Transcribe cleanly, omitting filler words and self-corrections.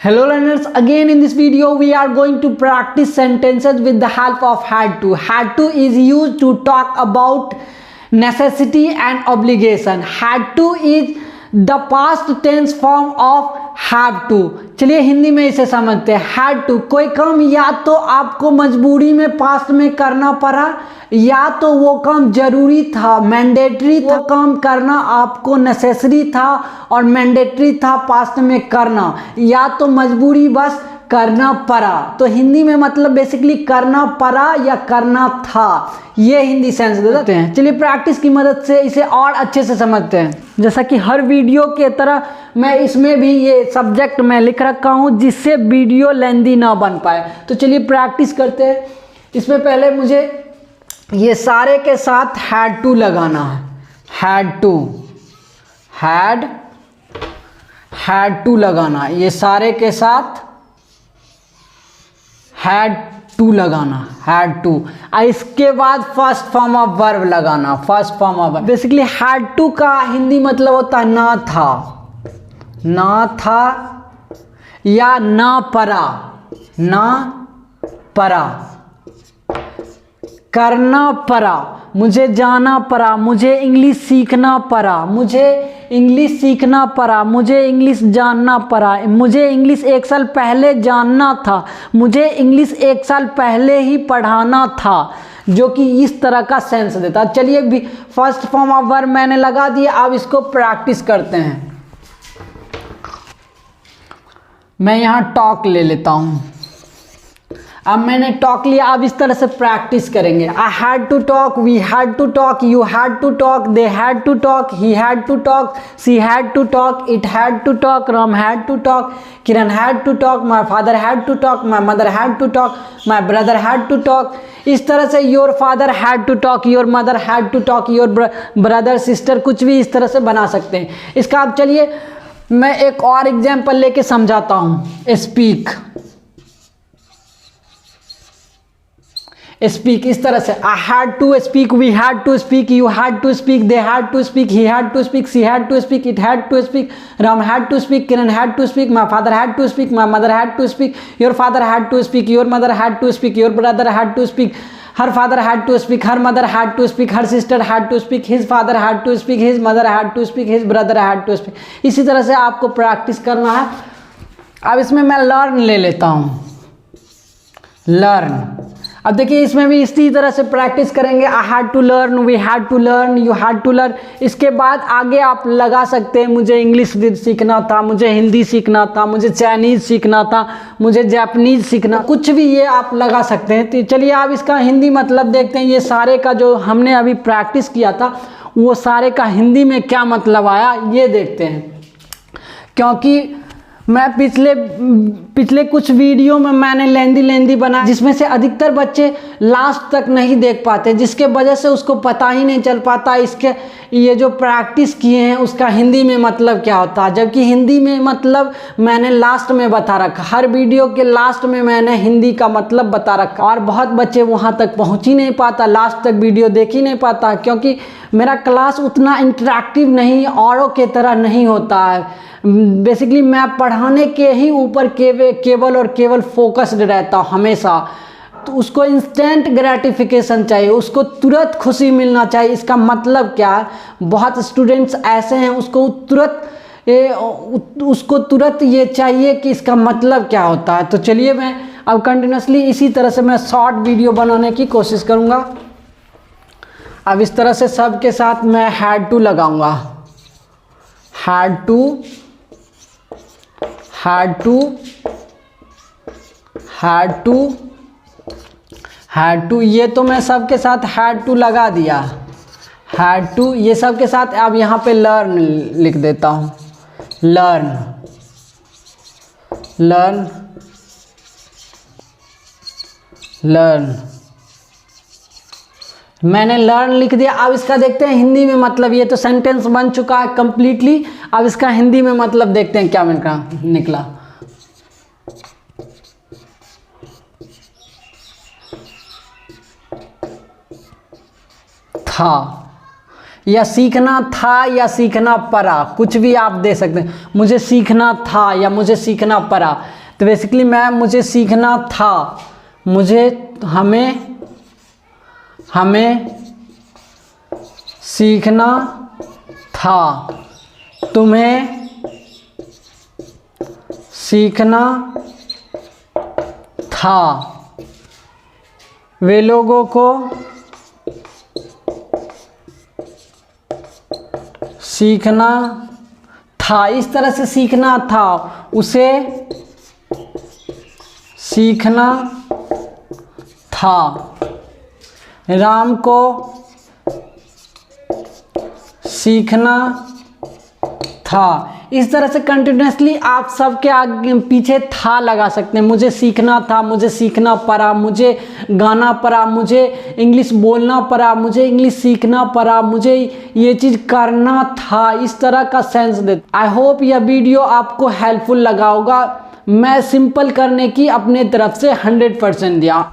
Hello learners, again in this video we are going to practice sentences with the help of had to. Had to is used to talk about necessity and obligation. Had to is the past tense form of have to. चलिए हिंदी में इसे समझते हैं. had to कोई काम या तो आपको मजबूरी में पास्ट में करना पड़ा या तो वो काम जरूरी था, मैंडेटरी था, काम करना आपको नेसेसरी था और मैंडेटरी था पास्ट में करना, या तो मजबूरी बस करना पड़ा. तो हिंदी में मतलब बेसिकली करना पड़ा या करना था, ये हिंदी सेंस देते हैं. चलिए प्रैक्टिस की मदद से इसे और अच्छे से समझते हैं. जैसा कि हर वीडियो के तरह मैं इसमें भी ये सब्जेक्ट मैं लिख रखा हूँ जिससे वीडियो लेंदी ना बन पाए. तो चलिए प्रैक्टिस करते हैं. इसमें पहले मुझे ये सारे के साथ हैड टू लगाना है. हैड टू लगाना, ये सारे के साथ हैड टू लगाना, हैड टू. इसके बाद फर्स्ट फॉर्म ऑफ वर्ब लगाना, first form of verb. Basically had to का हिंदी मतलब होता है ना था या ना पड़ा, करना पड़ा, मुझे जाना पड़ा, मुझे इंग्लिश सीखना पड़ा, मुझे इंग्लिश जानना पड़ा, मुझे इंग्लिश 1 साल पहले जानना था, मुझे इंग्लिश 1 साल पहले ही पढ़ाना था, जो कि इस तरह का सेंस देता. चलिए भी फर्स्ट फॉर्म ऑफ वर्ब मैंने लगा दिया. अब इसको प्रैक्टिस करते हैं. मैं यहाँ टॉक ले लेता हूँ. अब मैंने टॉक लिया, अब इस तरह से प्रैक्टिस करेंगे. I had to talk, we had to talk, you had to talk, they had to talk, he had to talk, she had to talk, it had to talk, Ram had to talk, Kiran had to talk, my father had to talk, my mother had to talk, my brother had to talk. इस तरह से your father had to talk, your mother had to talk, your brother sister, कुछ भी इस तरह से बना सकते हैं. इसका अब चलिए मैं एक और एग्जाम्पल लेके समझाता हूँ. स्पीक इस तरह से. I had to speak, we had to speak, you had to speak, they had to speak, he had to speak, she had to speak, it had to speak, Ram had to speak, Kiran had to speak, my father had to speak, my mother had to speak, your father had to speak, your mother had to speak, your brother had to speak, her father had to speak, her mother had to speak, her sister had to speak, his father had to speak, his mother had to speak, his brother had to speak. इसी तरह से आपको practice करना है. अब इसमें मैं learn ले लेता हूँ. लर्न. अब देखिए इसमें भी इसी तरह से प्रैक्टिस करेंगे. I had to learn, we had to learn, you had to learn. इसके बाद आगे आप लगा सकते हैं मुझे इंग्लिश सीखना था, मुझे हिंदी सीखना था, मुझे चाइनीज़ सीखना था, मुझे जापानीज़ सीखना, कुछ भी ये आप लगा सकते हैं. तो चलिए आप इसका हिंदी मतलब देखते हैं. ये सारे का जो हमने अभी प्रैक्टिस किया था वो सारे का हिंदी में क्या मतलब आया ये देखते हैं. क्योंकि मैं पिछले कुछ वीडियो में मैंने लेंदी बनाया जिसमें से अधिकतर बच्चे लास्ट तक नहीं देख पाते, जिसके वजह से उसको पता ही नहीं चल पाता इसके ये जो प्रैक्टिस किए हैं उसका हिंदी में मतलब क्या होता है. जबकि हिंदी में मतलब मैंने लास्ट में बता रखा, हर वीडियो के लास्ट में मैंने हिंदी का मतलब बता रखा. और बहुत बच्चे वहाँ तक पहुँच ही नहीं पाता, लास्ट तक वीडियो देख ही नहीं पाता, क्योंकि मेरा क्लास उतना इंटरेक्टिव नहीं, औरों के तरह नहीं होता है. बेसिकली मैं पढ़ाने के ही ऊपर केवल और केवल फोकस्ड रहता हूँ हमेशा. तो उसको इंस्टेंट ग्रेटिफिकेशन चाहिए, उसको तुरंत खुशी मिलना चाहिए. इसका मतलब क्या है, बहुत स्टूडेंट्स ऐसे हैं उसको तुरंत ये चाहिए कि इसका मतलब क्या होता है. तो चलिए मैं अब कंटिन्यूसली इसी तरह से मैं शॉर्ट वीडियो बनाने की कोशिश करूँगा. अब इस तरह से सब के साथ मैं हैड टू लगाऊंगा. हैड टू ये तो मैं सबके साथ हैड टू लगा दिया. हैड टू ये सब के साथ. अब यहाँ पे लर्न लिख देता हूँ. लर्न मैंने लर्न लिख दिया. अब इसका देखते हैं हिंदी में मतलब. ये तो सेंटेंस बन चुका है कंप्लीटली. अब इसका हिंदी में मतलब देखते हैं क्या निकला. था या सीखना था या सीखना पड़ा, कुछ भी आप दे सकते हैं। मुझे सीखना था या मुझे सीखना पड़ा, तो बेसिकली मुझे सीखना था, हमें सीखना था, तुम्हें सीखना था, वे लोगों को सीखना था। इस तरह से सीखना था, उसे सीखना था, राम को सीखना था। इस तरह से कंटिन्यूसली आप सबके आगे पीछे था लगा सकते हैं। मुझे सीखना था, मुझे सीखना पड़ा, मुझे गाना पड़ा, मुझे इंग्लिश बोलना पड़ा, मुझे इंग्लिश सीखना पड़ा, मुझे ये चीज़ करना था, इस तरह का सेंस दे। आई होप यह वीडियो आपको हेल्पफुल लगा होगा। मैं सिंपल करने की अपने तरफ से 100% दिया।